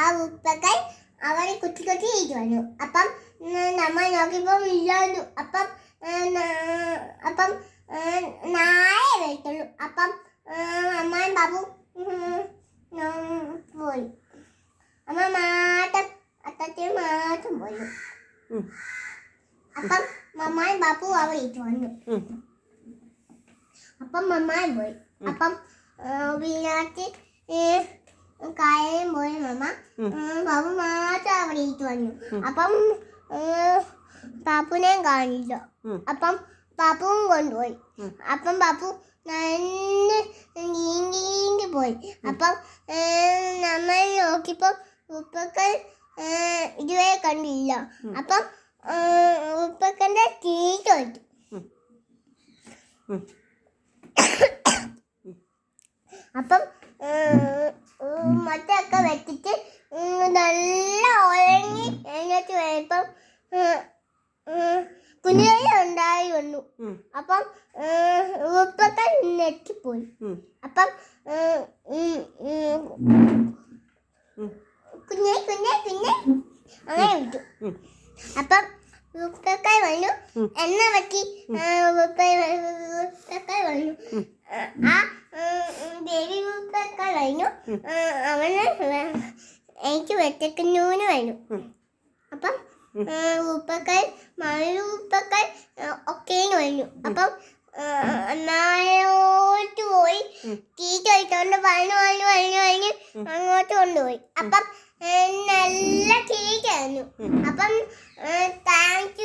ആ ഉപ്പക്കായി അവരെ കുത്തി കുത്തി ഇരിച്ചു വന്നു. അപ്പം നമ്മൾ നോക്കിയപ്പോൾ ഇല്ലായിരുന്നു. അപ്പം നാളെ വരത്തുള്ളൂ. അപ്പം അമ്മായും ബാബു പോയി. അമ്മ മാത്രം അത്തച്ഛനും മാത്രം പോയി. അപ്പം മമ്മായും ബാപ്പു അവിടെ ഇരിച്ചു വന്നു. അപ്പം മമ്മായും പോയി. അപ്പം വീണാച്ച് കായലും പോയി. ബാബു മാത്രം അവിടെ ഇരിച്ചു വന്നു. അപ്പം പാപ്പുനെയും കാണില്ല. അപ്പം പാപ്പുവും കൊണ്ടുപോയി. അപ്പം പാപ്പു നീന്തി പോയി. അപ്പം നമ്മൾ നോക്കിയപ്പോൾ ഉപ്പക്കൽ ഇതുവരെ കണ്ടില്ല. അപ്പം ഉപ്പക്കൻ്റെ തീറ്റ വെച്ചു. അപ്പം മറ്റൊക്കെ വെച്ചിട്ട് നല്ല ഉറങ്ങി എഴുന്നേറ്റ് വരുമ്പം കുഞ്ഞുകൈ ഉണ്ടായി വന്നു. അപ്പം ഉപ്പക്കൽ നെറ്റിപ്പോയി. അപ്പം കുഞ്ഞെ അങ്ങനെ വിട്ടു. അപ്പം ഉപ്പക്കൽ വന്നു. എണ്ണ പറ്റി ഉപ്പക്കൽ വന്നു. ആ ദേവി ഉപ്പക്കൽ കഴിഞ്ഞു. അവന് എനിക്ക് വെട്ടക്കുന്നൂന് വന്നു. അപ്പം ഉപ്പക്കൽ ഉപ്പക്കൽ ഒക്കേന്ന് വന്നു. അപ്പം നാളോട്ട് പോയി തീറ്റ കഴിച്ചോണ്ട് വളഞ്ഞ് അങ്ങോട്ട് കൊണ്ടുപോയി. അപ്പം നല്ല തീറ്റയായിരുന്നു. അപ്പം താങ്ക്സ്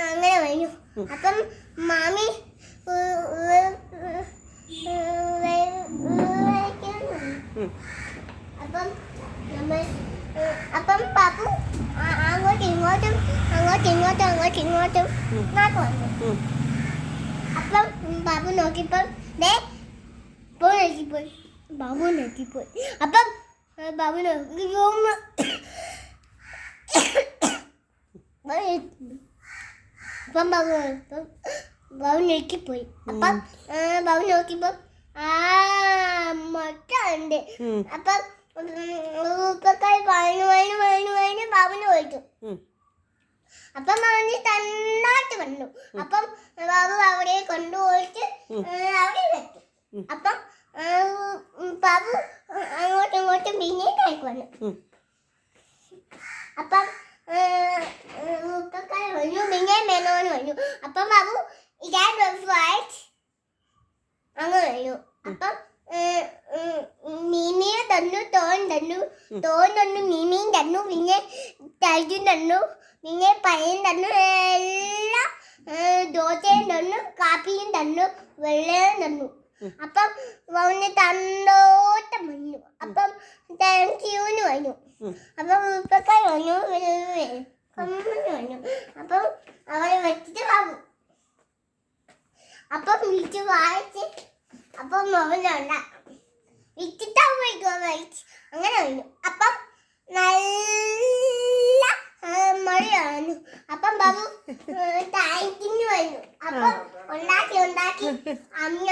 അങ്ങനെ വന്നു. അപ്പം മാമി അപ്പം പാപ്പു അങ്ങോട്ടും ഇങ്ങോട്ടും നാട്ടു വന്നു. അപ്പം ബാബു നോക്കിയപ്പോൾ ബാബു നെറ്റിപ്പോയി. അപ്പം ബാബു ബാബു നെറ്റിപ്പോയി. അപ്പം ബാബു നോക്കിയപ്പോൾ മുട്ട ഉണ്ട്. അപ്പം ഉപ്പക്കായി വഴഞ്ഞ് ബാബുന് പോയിട്ടു. അപ്പം അവന് തന്നാട്ട് കണ്ടു. അപ്പം ബാബു അവിടെ കൊണ്ടുപോയിട്ട് അവിടെ വെച്ചു. അപ്പം ബാബു അങ്ങോട്ടും പിന്നെ കഴിക്ക് വന്നു. അപ്പം ഉപ്പക്കായി വന്നു. പിന്നെ മെനോന് വന്നു. അപ്പം ബാബു അങ്ങ് വന്നു. അപ്പം മീമിയെ തന്നു, തോൻ തന്നു, മീമിയും തന്നു, പിന്നെ തൈജും തന്നു, പിന്നെ പഴയും തന്നു, എല്ലാം ദോശയും തന്നു, കാപ്പിയും തന്നു, വെള്ളയും തന്നു. അപ്പം അവന് തന്നോട്ടം വന്നു. അപ്പം താങ്ക് യൂന്ന് വന്നു. അപ്പം ഉപ്പക്കായി വന്നു വന്നു. അപ്പം അവരെ വെച്ചിട്ട് ബാബു അപ്പം വിളിച്ച് വായിച്ച് അപ്പം അവനുണ്ട അങ്ങനെ വന്നു. അപ്പം നല്ല മഴയാണ്. അപ്പം ബാബു താങ്കിങ് വന്നു. അപ്പം ഉണ്ടാക്കി അമ്മ